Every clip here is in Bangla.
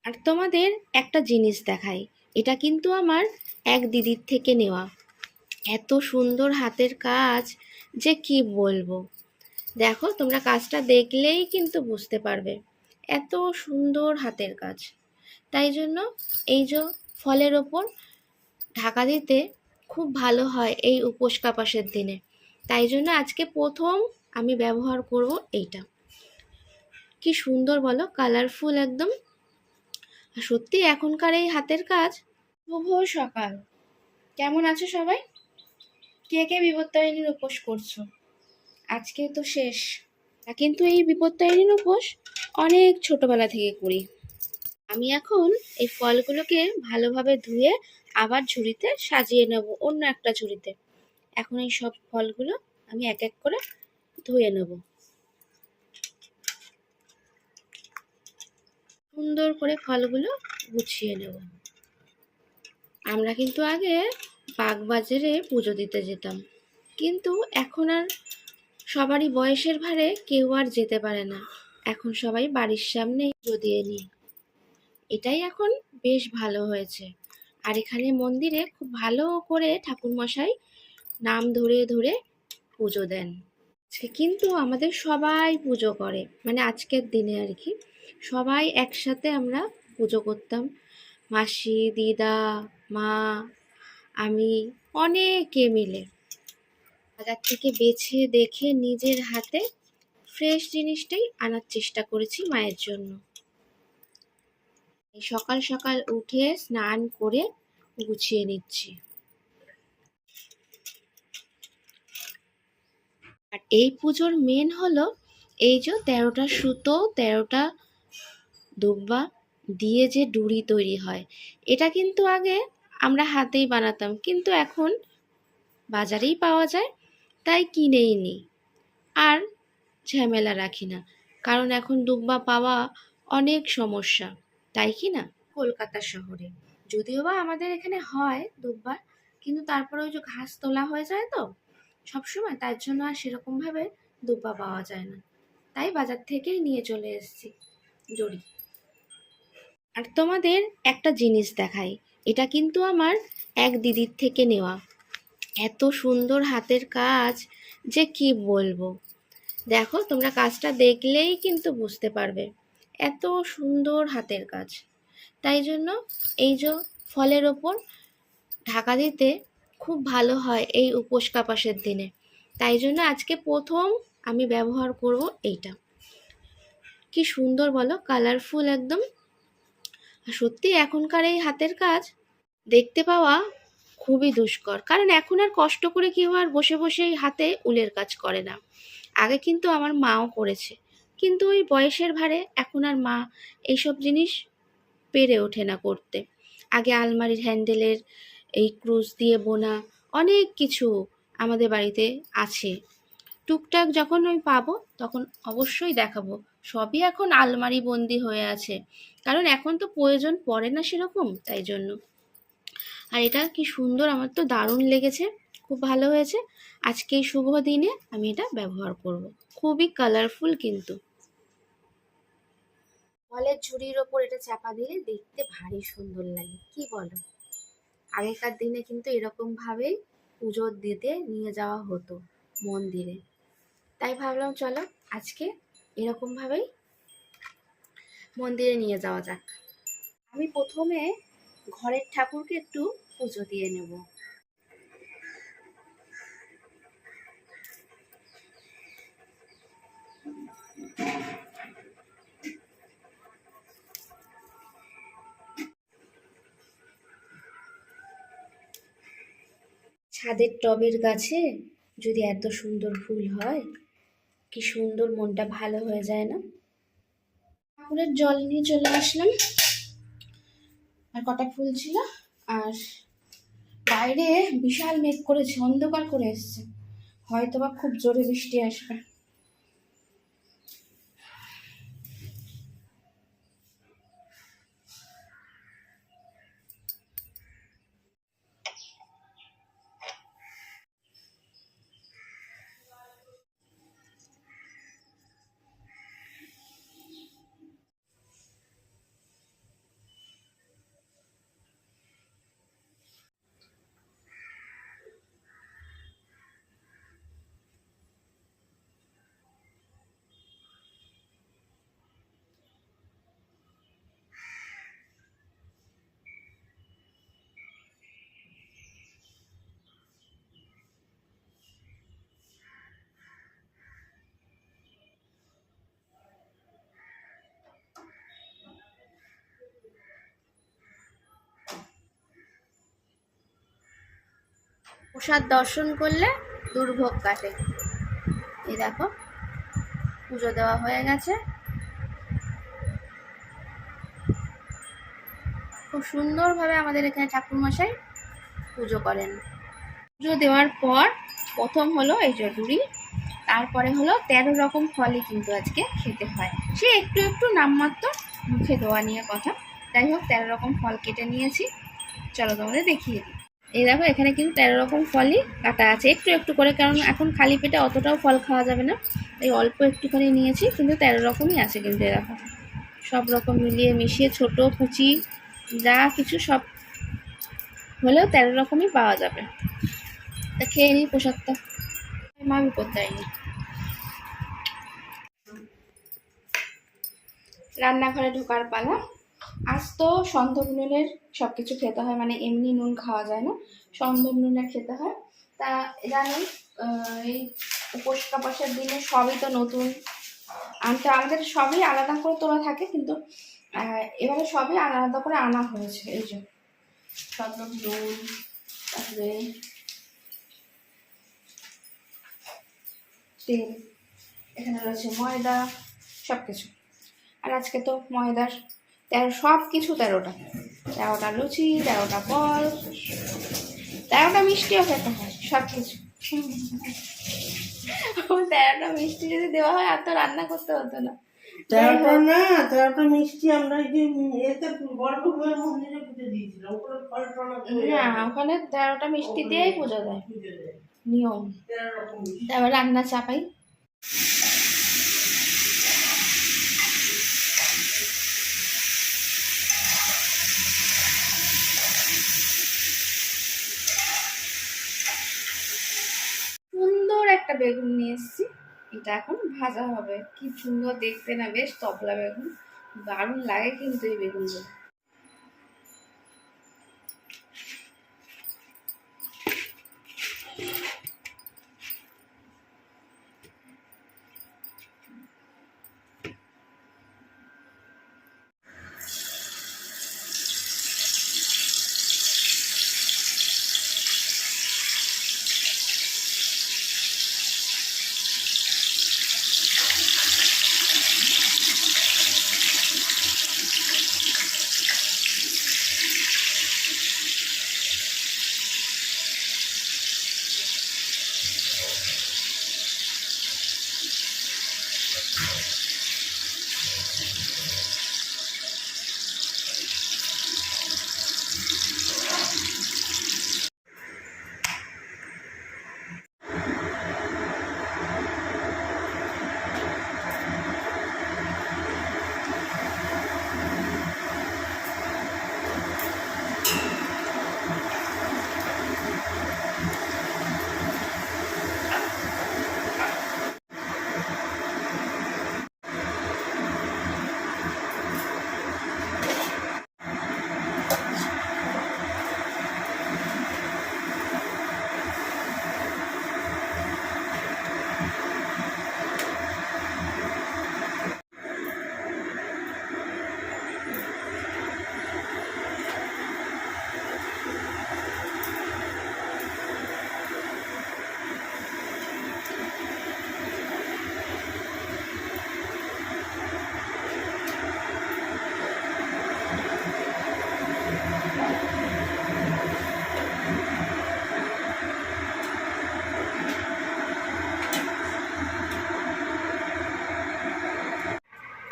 আর তোমাদের একটা জিনিস দেখাই, এটা কিন্তু আমার এক দিদির থেকে নেওয়া। এত সুন্দর হাতের কাজ যে কি বলবো। দেখো, তোমরা কাজটা দেখলেই কিন্তু বুঝতে পারবে এত সুন্দর হাতের কাজ। তাই জন্য এই যে ফলের ওপর ঢাকা দিতে খুব ভালো হয় এই উপোস কাপাসের দিনে। তাই জন্য আজকে প্রথম আমি ব্যবহার করব এইটা। কি সুন্দর বলো, কালারফুল একদম। সত্যি এখনকার এই হাতের কাজ। শুভ সকাল, কেমন আছো সবাই? কে কে বিপত্তারিণীর উপোস করছো? আজকে তো শেষ, কিন্তু এই বিপত্তারিণীর উপোস অনেক ছোটবেলা থেকে করি। আমি এখন এই ফলগুলোকে ভালোভাবে ধুয়ে আবার ঝুড়িতে সাজিয়ে নেব, অন্য একটা ঝুড়িতে। এখন এই সব ফলগুলো আমি এক এক করে ধুয়ে নেব, সুন্দর করে ফলগুলো গুছিয়ে নেব। আমরা কিন্তু আগে বাগবাজারে পুজো দিতে যেতাম, কিন্তু এখন আর সবারই বয়সের ভারে কেউ আর যেতে পারে না। এখন সবাই বাড়ির সামনেই পুজো দিয়ে নিই। এটাই এখন বেশ ভালো হয়েছে। আর এখানে মন্দিরে খুব ভালো করে ঠাকুরমশাই নাম ধরে ধরে পুজো দেন। আজকে কিন্তু আমাদের সবাই পুজো করে, মানে আজকের দিনে আর কি সবাই একসাথে আমরা পুজো করতাম। মাসি, দিদা, মা, আমি, অনেকে মিলে বাজার থেকে বেছে দেখে নিজের হাতে ফ্রেশ জিনিসটাই আনার চেষ্টা করেছি মায়ের জন্য। সকাল সকাল উঠে স্নান করে গুছিয়ে নিচ্ছি। আর এই পুজোর মেন হলো এই যে 13টা সুতো, 13টা দুব্বা দিয়ে যে ডুরি তৈরি হয়। এটা কিন্তু আগে আমরা হাতেই বানাতাম, কিন্তু এখন বাজারেই পাওয়া যায়, তাই কিনেই নিই। আর ঝামেলা রাখি না, কারণ এখন দুব্বা পাওয়া অনেক সমস্যা, তাই কি না? কলকাতা শহরে যদিও বা আমাদের এখানে হয় দুব্বা, কিন্তু তারপরে ওই যে ঘাস তোলা হয়ে যায় তো সবসময়, তার জন্য আর সেরকম ভাবে দুব্বা পাওয়া যায় না। তাই বাজার থেকেই নিয়ে চলে এসেছি দড়ি। আর তোমাদের একটা জিনিস দেখাই, এটা কিন্তু আমার এক দিদির থেকে নেওয়া। এত সুন্দর হাতের কাজ যে কি বলবো। দেখো, তোমরা কাজটা দেখলেই কিন্তু বুঝতে পারবে এত সুন্দর হাতের কাজ। তাই জন্য এই যে ফলের ওপর ঢাকা দিতে খুব ভালো হয় এই উপোস কাপাসের দিনে। তাই জন্য আজকে প্রথম আমি ব্যবহার করব এইটা। কি সুন্দর বলো, কালারফুল একদম। সত্যি এখনকার এই হাতের কাজ দেখতে পাওয়া খুবই দুষ্কর, কারণ এখন আর কষ্ট করে কেউ আর বসে বসে হাতে উলের কাজ করে না। আগে কিন্তু আমার মাও করেছে, কিন্তু ওই বয়সের ভারে এখন আর মা এইসব জিনিস পেরে ওঠে না করতে। আগে আলমারির হ্যান্ডেলের এই ক্রুশ দিয়ে বোনা অনেক কিছু আমাদের বাড়িতে আছে। টুকটাক যখন আমি পাবো তখন অবশ্যই দেখাবো। সবই এখন আলমারি বন্দি হয়ে আছে, কারণ এখন তো প্রয়োজন পড়ে না সেরকম, তাই জন্য। আর এটা কি সুন্দর, আমার তো দারুণ লেগেছে, খুব ভালো হয়েছে। আজকে এই শুভ দিনে আমি এটা ব্যবহার করব। খুবই কালারফুল কিন্তু। ফলের ঝুড়ির ওপর এটা চাপা দিলে দেখতে ভারী সুন্দর লাগে, কি বলো? আগেকার দিনে কিন্তু এরকম ভাবেই পুজো দিতে নিয়ে যাওয়া হতো মন্দিরে। তাই ভাবলাম চলো আজকে এরকম ভাবেই মন্দিরে নিয়ে যাওয়া যাক। আমি প্রথমে ঘরের ঠাকুরকে একটু পুজো দিয়ে নেব। ছাদের টবের গাছে যদি এত সুন্দর ফুল হয়, কি সুন্দর, মনটা ভালো হয়ে যায় না? ঠাকুরের জল নিয়ে চলে আসলাম, আর কটা ফুল ছিল। আর বাইরে বিশাল মেঘ করেছে, অন্ধকার করে এসছে, হয়তোবা খুব জোরে বৃষ্টি আসবে। প্রসাদ দর্শন করলে দুর্ভোগ কাটে। এই দেখো পুজো দেওয়া হয়ে গেছে, খুব সুন্দরভাবে আমাদের এখানে ঠাকুরমশাই পুজো করেন। পুজো দেওয়ার পর প্রথম হলো এই জডুরি, তারপরে হলো 13 রকম ফলই কিন্তু আজকে খেতে হয়। সে একটু একটু নামমাত্র মুখে দেওয়া নিয়ে কথা, যাই হোক 13 রকম ফল কেটে নিয়েছি, চলো তোমাদের দেখিয়ে দিই। এই দেখো এখানে কিন্তু 13 রকম ফলই কাটা আছে একটু একটু করে, কারণ এখন খালি পেটে অতটাও ফল খাওয়া যাবে না, এই অল্প একটুখানি নিয়েছি, কিন্তু 13 রকমই আছে কিন্তু। এই দেখো সব রকম মিলিয়ে মিশিয়ে ছোট কুচি যা কিছু সব হলেও 13 রকমই পাওয়া যাবে। তা খেয়ে নিই প্রসাদটা, মা বিপদ দেয়নি। রান্নাঘরে ঢোকার পালা। আজ তো সন্ধব নুনের সব কিছু খেতে হয়, মানে এমনি নুন খাওয়া যায় না, সন্ধব নুনের খেতে হয়। তা জানি এই উপোস কাপাসের দিনে সবই তো নতুন আনতে, আমাদের সবই আলাদা করে তোলা থাকে, কিন্তু এবারে সবই আলাদা করে আনা হয়েছে। এই যে সন্ধব নুন, তারপরে তেল, এখানে রয়েছে ময়দা, সব কিছু। আর আজকে তো ময়দার 13 সব কিছু 13টা লুচি, 13টা ফল, 13টা মিষ্টিও খেতে হয়, সব কিছু। 13টা মিষ্টি যদি দেওয়া হয় আর তো রান্না করতে হতো না। 13টা মিষ্টি আমরা এতে গল্পগুলোর মন্দিরে পুজো দিয়েছিলাম, ওখানে ফল টল না, ওখানে 13টা মিষ্টি দিয়েই পুজো দেয়, নিয়ম। তারপর রান্না চাপাই। সুন্দর একটা বেগুন নিয়ে এসেছি, এটা এখন ভাজা হবে। কি সুন্দর দেখতে না, বেশ তবলা বেগুন, দারুণ লাগে কিন্তু এই বেগুনগুলো।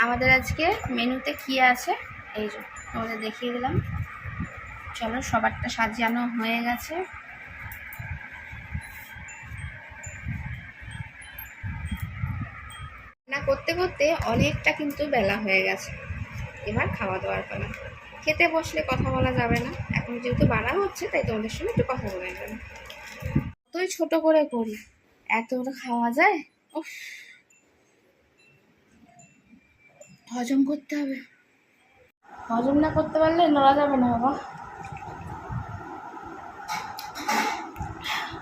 আমাদের আজকে মেনুতে কি আছে এই যে তোমাদের দেখিয়ে দিলাম। চলো, সবারটা সাজানো হয়ে গেছে। না করতে করতে অনেকটা কিন্তু বেলা হয়ে গেছে, এবার খাওয়া দাওয়ার পালা। খেতে বসলে কথা বলা যাবে না, এখন যেহেতু বাড়া হচ্ছে তাই তোমাদের সঙ্গে একটু কথা বলে নেবেন। যতই ছোট করে করি এতটা খাওয়া যায়, উফ, হজম করতে হবে, হজম না করতে পারলে নড়া যাবে না বাবা।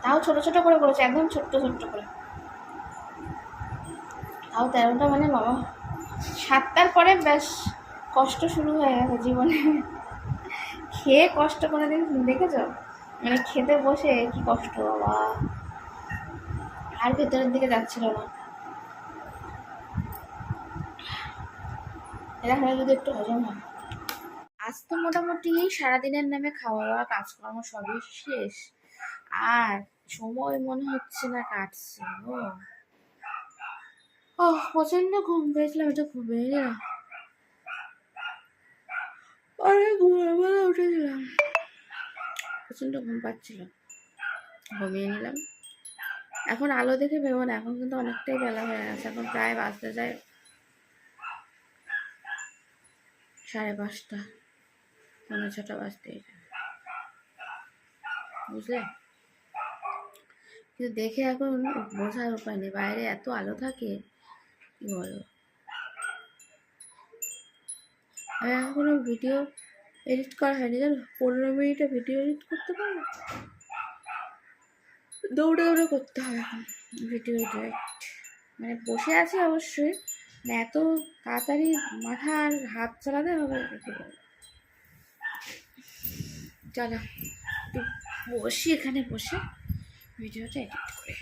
তাও ছোট ছোট করে করেছে, একদম ছোট্ট ছোট্ট করে। তাও 13টা মানে বাবা, 7টার পরে বেশ কষ্ট শুরু হয়ে গেছে জীবনে। খেয়ে কষ্ট কোনোদিন দেখেছ? মানে খেতে বসে কি কষ্ট বাবা, আর ভেতরের দিকে যাচ্ছিল না। এরা হলে যদি একটু হজম হয়। আজ তো মোটামুটি সারাদিনের নামে খাওয়া দাওয়া কাজকর্ম সবই শেষ, আর সময় মনে হচ্ছে না কাটছে। ও প্রচন্ড ঘুম পেয়েছিলাম, একটু ঘুমিয়ে গেলাম, অনেক ঘুমের বেলা উঠেছিলাম, প্রচন্ড ঘুম পাচ্ছিল, ঘুমিয়ে নিলাম। এখন আলো দেখে ভেবো না, এখন কিন্তু অনেকটাই বেলা হয়ে গেছে, এখন প্রায় বাজতে যায় 5:30, 5:45 বাজতেই যায়, বুঝলে? কিন্তু দেখে এখন বোঝার উপায় নেই, বাইরে এত আলো থাকে, কি বলবো। আর এখনো ভিডিও এডিট করা হয়নি জানো, 15 মিনিটে ভিডিও এডিট করতে পারবো, দৌড়ে দৌড়ে করতে হবে এখন ভিডিও এডিট। মানে বসে আছি অবশ্যই, মানে এত তাড়াতাড়ি মাথা আর হাত চালাতে হবে, কি বলবো। চলো একটু বসি, এখানে বসে ভিডিওটা এডিট করি।